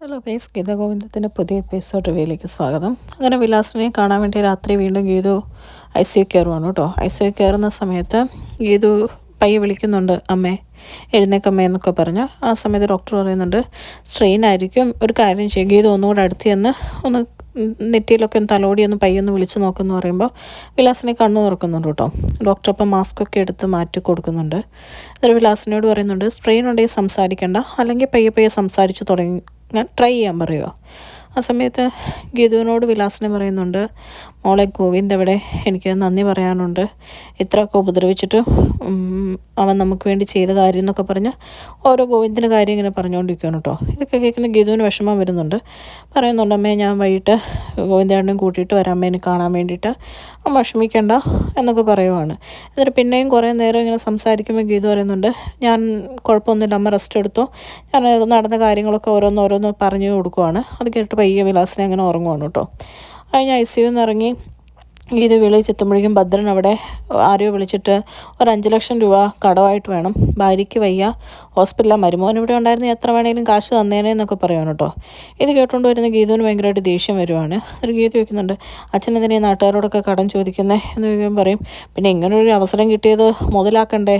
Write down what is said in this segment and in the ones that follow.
Hello guys, Geetha ഗോവിന്ദത്തിൻ്റെ പുതിയ episode റിവ്യൂയിലേക്ക് സ്വാഗതം. അങ്ങനെ വിലാസിനെ കാണാൻ വേണ്ടി രാത്രി വീണ്ടും ഗീതു ICU കയറുവാണ് കേട്ടോ. ICU കയറുന്ന സമയത്ത് ഗീതു പയ്യെ വിളിക്കുന്നുണ്ട്, അമ്മേ എഴുന്നേക്കമ്മേ എന്നൊക്കെ പറഞ്ഞ്. ആ സമയത്ത് ഡോക്ടർ പറയുന്നുണ്ട് സ്ട്രെയിൻ ആയിരിക്കും, ഒരു കാര്യം ചെയ്യും, ഗീതു ഒന്നുകൂടെ അടുത്ത് ചെന്ന് ഒന്ന് നെറ്റിയിലൊക്കെ ഒന്ന് തലോടി ഒന്ന് പയ്യൊന്ന് വിളിച്ച് നോക്കുമെന്ന് പറയുമ്പോൾ വിലാസിനെ കണ്ണു തുറക്കുന്നുണ്ട് കേട്ടോ. ഡോക്ടർ അപ്പം മാസ്കൊക്കെ എടുത്ത് മാറ്റി കൊടുക്കുന്നുണ്ട്. എന്നിട്ട് വിലാസിനോട് പറയുന്നുണ്ട് സ്ട്രെയിൻ ഉണ്ടെങ്കിൽ സംസാരിക്കേണ്ട, അല്ലെങ്കിൽ പയ്യെ പയ്യെ സംസാരിച്ച് തുടങ്ങി ട്രൈ ചെയ്യാൻ പറയുമോ. ആ സമയത്ത് ഗീതുവിനോട് വിലാസിനെ പറയുന്നുണ്ട്, മോളെ ഗോവിന്ദ് എവിടെ, എനിക്ക് നന്ദി പറയാനുണ്ട്, ഇത്രയൊക്കെ ഉപദ്രവിച്ചിട്ട് അവൻ നമുക്ക് വേണ്ടി ചെയ്ത കാര്യം എന്നൊക്കെ പറഞ്ഞ് ഓരോ ഗോവിന്ദിൻ്റെ കാര്യം ഇങ്ങനെ പറഞ്ഞുകൊണ്ടിരിക്കുകയാണ് കേട്ടോ. ഇതൊക്കെ കേൾക്കുന്ന ഗീതുവിന് വിഷമം വരുന്നുണ്ട്. പറയുന്നുണ്ട്, അമ്മേ ഞാൻ വൈകിട്ട് ഗോവിന്ദേട്ടനും കൂട്ടിയിട്ട് വരാം അമ്മേനെ കാണാൻ വേണ്ടിയിട്ട്, അമ്മ വിഷമിക്കേണ്ട എന്നൊക്കെ പറയുവാണ്. എന്നിട്ട് പിന്നെയും കുറേ നേരം ഇങ്ങനെ സംസാരിക്കുമ്പോൾ ഗീതു പറയുന്നുണ്ട്, ഞാൻ കുഴപ്പമൊന്നുമില്ല അമ്മ റെസ്റ്റ് എടുത്തോ, ഞാൻ നടന്ന കാര്യങ്ങളൊക്കെ ഓരോന്നോരോന്ന് പറഞ്ഞു കൊടുക്കുവാണ്. അത് കേട്ടിട്ട് പയ്യെ വിലാസിനെ അങ്ങനെ ഉറങ്ങുവാണ് കേട്ടോ. കഴിഞ്ഞ് ICU നിന്ന് ഇറങ്ങി ഇത് വിളിച്ചെത്തുമ്പോഴേക്കും ഭദ്രൻ അവിടെ ആരെയോ വിളിച്ചിട്ട് ഒരു 5 ലക്ഷം രൂപ കടമായിട്ട് വേണം, ഭാര്യയ്ക്ക് വയ്യ, ഹോസ്പിറ്റലിൽ മരുമോൻ ഇവിടെ ഉണ്ടായിരുന്നു, എത്ര വേണേലും കാശ് തന്നേനെ എന്നൊക്കെ പറയുവാണ് കേട്ടോ. ഇത് കേട്ടുകൊണ്ട് വരുന്ന ഗീതുവിന് ഭയങ്കരമായിട്ട് ദേഷ്യം വരുവാണ്. ഒരു ഗീതു ചോദിക്കുന്നുണ്ട്, അച്ഛൻ എന്തിനാ നാട്ടുകാരോടൊക്കെ കടം ചോദിക്കുന്നത് എന്ന് ചോദിക്കുമ്പോൾ പറയും, പിന്നെ ഇങ്ങനൊരു അവസരം കിട്ടിയത് മുതലാക്കണ്ടേ,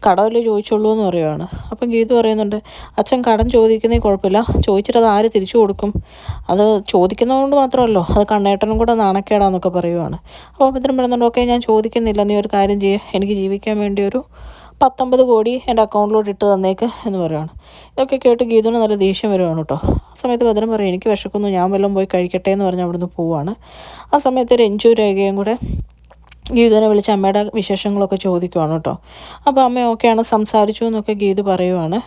കടമല്ലേ ചോദിച്ചുള്ളൂ എന്ന് പറയുവാണ്. അപ്പം ഗീതു പറയുന്നുണ്ട്, അച്ഛൻ കടം ചോദിക്കുന്നേ കുഴപ്പമില്ല, ചോദിച്ചിട്ട് അത് ആര് തിരിച്ചു കൊടുക്കും, അത് ചോദിക്കുന്നതുകൊണ്ട് മാത്രമല്ലോ, അത് കണ്ണേട്ടനും കൂടെ നാണക്കേടാന്നൊക്കെ പറയുവാണ്. അപ്പോൾ ഭദ്രൻ പറയുന്നുണ്ട്, ഓക്കെ ഞാൻ ചോദിക്കുന്നില്ല, നീ ഒരു കാര്യം ചെയ്യ്, എനിക്ക് ജീവിക്കാൻ വേണ്ടി ഒരു 19 കോടി എൻ്റെ അക്കൗണ്ടിലോട്ട് ഇട്ട് തന്നേക്ക് എന്ന് പറയുവാണ്. ഇതൊക്കെ കേട്ട് ഗീതുവിന് നല്ല ദേഷ്യം വരുവാണ് കേട്ടോ. ആ സമയത്ത് ഭദ്രൻ പറയും, എനിക്ക് വിശക്കുന്നു, ഞാൻ വല്ലതും പോയി കഴിക്കട്ടെ എന്ന് പറഞ്ഞ് അവിടുന്ന് പോവാണ്. ആ സമയത്ത് രഞ്ജു രേഖയും കൂടെ ഗീതുവിനെ വിളിച്ച് അമ്മയുടെ വിശേഷങ്ങളൊക്കെ ചോദിക്കുവാണ് കേട്ടോ. അപ്പോൾ അമ്മ ഓക്കെയാണ്, സംസാരിച്ചു എന്നൊക്കെ ഗീതു പറയുവാണ്.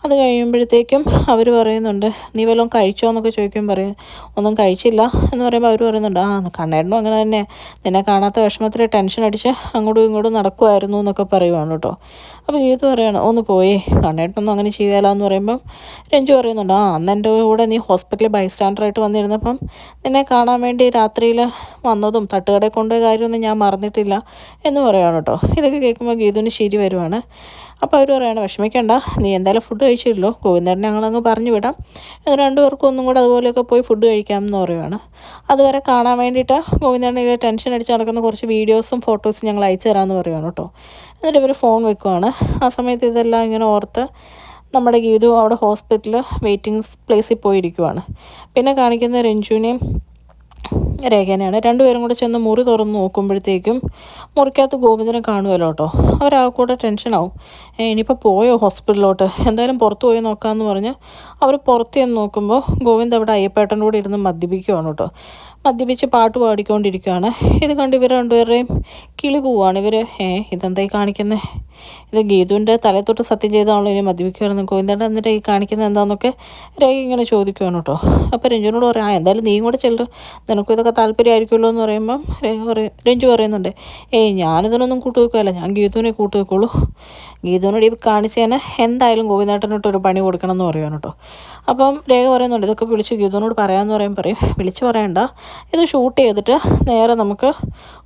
അത് കഴിയുമ്പോഴത്തേക്കും അവർ പറയുന്നുണ്ട്, നീ വല്ലതും കഴിച്ചോ എന്നൊക്കെ ചോദിക്കുമ്പോൾ പറയും, ഒന്നും കഴിച്ചില്ല എന്ന് പറയുമ്പോൾ അവർ പറയുന്നുണ്ട്, കണ്ണേട്ടനും അങ്ങനെ തന്നെ, നിന്നെ കാണാത്ത വിഷമത്തിൽ ടെൻഷൻ അടിച്ച് അങ്ങോട്ടും ഇങ്ങോട്ടും നടക്കുമായിരുന്നു എന്നൊക്കെ പറയുവാണ് കേട്ടോ. അപ്പോൾ ഗീതു പറയാണ്, ഒന്ന് പോയി, കണ്ണേട്ടനൊന്നും അങ്ങനെ ചെയ്യുകയില്ല എന്ന് പറയുമ്പം രഞ്ജു പറയുന്നുണ്ട്, അന്ന് എൻ്റെ കൂടെ നീ ഹോസ്പിറ്റലിൽ ബൈസ്റ്റാൻഡറായിട്ട് വന്നിരുന്നപ്പം നിന്നെ കാണാൻ വേണ്ടി രാത്രിയിൽ വന്നതും തട്ടുകടയിൽ കൊണ്ടുപോയ കാര്യമൊന്നും ഞാൻ മറന്നിട്ടില്ല എന്ന് പറയുവാണ് കേട്ടോ. ഇതൊക്കെ കേൾക്കുമ്പോൾ ഗീതുവിന് ശരി വരുവാണ്. അപ്പോൾ അവർ പറയുകയാണ്, വിഷമിക്കേണ്ട, നീ എന്തായാലും ഫുഡ് കഴിച്ചില്ലല്ലോ, ഗോവിന്ദേട്ടൻ ഞങ്ങളങ്ങ് പറഞ്ഞു വിടാം, രണ്ടുപേർക്കും ഒന്നും കൂടെ അതുപോലെയൊക്കെ പോയി ഫുഡ് കഴിക്കാം എന്ന് പറയുവാണ്. അതുവരെ കാണാൻ വേണ്ടിയിട്ട് ഗോവിന്ദേട്ടനെ ടെൻഷൻ അടിച്ച് നടക്കുന്ന കുറച്ച് വീഡിയോസും ഫോട്ടോസും ഞങ്ങൾ അയച്ചു തരാമെന്ന് പറയുവാണ് കേട്ടോ. എന്നിട്ട് ഇവർ ഫോൺ വെക്കുവാണ്. ആ സമയത്ത് ഇതെല്ലാം ഇങ്ങനെ ഓർത്ത് നമ്മുടെ ഗീതു അവിടെ ഹോസ്പിറ്റലിൽ വെയിറ്റിംഗ് പ്ലേസിൽ പോയിരിക്കുവാണ്. പിന്നെ കാണിക്കുന്ന രഞ്ജുവിനെയും രേഖനെയാണ്. രണ്ടുപേരും കൂടെ ചെന്ന് മുറി തുറന്ന് നോക്കുമ്പോഴത്തേക്കും മുറിക്കകത്ത് ഗോവിന്ദനെ കാണുമല്ലോ കേട്ടോ. അവരാൾക്കൂടെ ടെൻഷനാവും, ഇനിയിപ്പോൾ പോയോ ഹോസ്പിറ്റലിലോട്ട്, എന്തായാലും പുറത്ത് പോയി നോക്കാമെന്ന് പറഞ്ഞ് അവർ പുറത്ത് ചെന്ന് നോക്കുമ്പോൾ ഗോവിന്ദ് അവിടെ അയ്യപ്പേട്ടൻ്റെ കൂടെ ഇരുന്ന് മദ്യപിക്കുവാണ് കേട്ടോ. മദ്യപിച്ച് പാട്ട് പാടിക്കൊണ്ടിരിക്കുകയാണ്. ഇത് കണ്ട് ഇവർ രണ്ടുപേരുടെയും കിളി പോവുകയാണ്. ഇവർ ഇതെന്തായി കാണിക്കുന്നത്, ഇത് ഗീതുവിൻ്റെ തലത്തൊട്ട് സത്യം ചെയ്താണല്ലോ ഇനി മദ്യപിക്കുമായിരുന്നു, ഗോവിന്ദേട്ടൻ എന്നിട്ട് ഈ കാണിക്കുന്നത് എന്താണെന്നൊക്കെ രേഖ ഇങ്ങനെ ചോദിക്കുകയാണ് കേട്ടോ. അപ്പോൾ രഞ്ജുവിനോട് പറയാം, എന്തായാലും നീയും കൂടെ ചെല്ലു, നിനക്കും ഇതൊക്കെ താല്പര്യമായിരിക്കുമല്ലോ എന്ന് പറയുമ്പം രഞ്ജു പറയുന്നുണ്ട്, ഞാനിതിനൊന്നും കൂട്ടുവെക്കുകയല്ല, ഞാൻ ഗീതുവിനെ കൂട്ടുവെക്കുള്ളൂ, ഗീതുവിനോട് ഈ കാണിച്ചതിന് എന്തായാലും ഗോവിന്ദേട്ടനിട്ടൊരു പണി കൊടുക്കണം എന്ന് പറയുവാണ് കേട്ടോ. അപ്പം രേഖ പറയുന്നുണ്ട്, ഇതൊക്കെ വിളിച്ച് ഗീതുവിനോട് പറയാമെന്ന് പറയും, വിളിച്ച് പറയണ്ട, ഇത് ഷൂട്ട് ചെയ്തിട്ട് നേരെ നമുക്ക്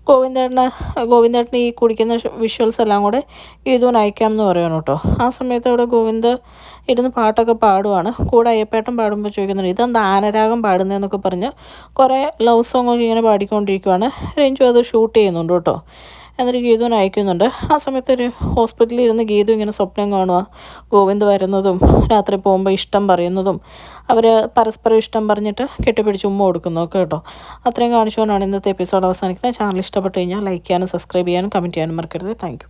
ഗോവിന്ദേട്ടന് ഈ കുടിക്കുന്ന വിഷ്വൽസ് എല്ലാം കൂടെ ഗീതുവിന് അയക്കാമെന്ന് പറയുകയാണ് കേട്ടോ. ആ സമയത്ത് അവിടെ ഗോവിന്ദ് ഇരുന്ന് പാട്ടൊക്കെ പാടുവാണ്. കൂടെ അയ്യപ്പേട്ടൻ പാടുമ്പോൾ ചോദിക്കുന്നുണ്ട്, ഇതെന്താ ആനരാഗം പാടുന്നതെന്നൊക്കെ പറഞ്ഞ് കുറേ ലവ് സോങ്ങൊക്കെ ഇങ്ങനെ പാടിക്കൊണ്ടിരിക്കുവാണ്. രഞ്ജു അത് ഷൂട്ട് ചെയ്യുന്നുണ്ട് കേട്ടോ. എന്നിട്ട് ഗീതുവിനെ അയക്കുന്നുണ്ട്. ആ സമയത്ത് ഒരു ഹോസ്പിറ്റലിൽ ഇരുന്ന് ഗീതു ഇങ്ങനെ സ്വപ്നം കാണുക, ഗോവിന്ദ് വരുന്നതും രാത്രി പോകുമ്പോൾ ഇഷ്ടം പറയുന്നതും അവർ പരസ്പരം ഇഷ്ടം പറഞ്ഞിട്ട് കെട്ടിപ്പിടിച്ച് ഉമ്മ കൊടുക്കുന്നതൊക്കെ കേട്ടോ. അത്രയും കാണിച്ചുകൊണ്ടാണ് ഇന്നത്തെ എപ്പിസോഡ് അവസാനിക്കുന്നത്. ചാനൽ ഇഷ്ടപ്പെട്ട് കഴിഞ്ഞാൽ ലൈക്ക് ചെയ്യാനും സബ്സ്ക്രൈബ് ചെയ്യാനും കമൻറ്റ് ചെയ്യാനും മറക്കരുത്. Thank you.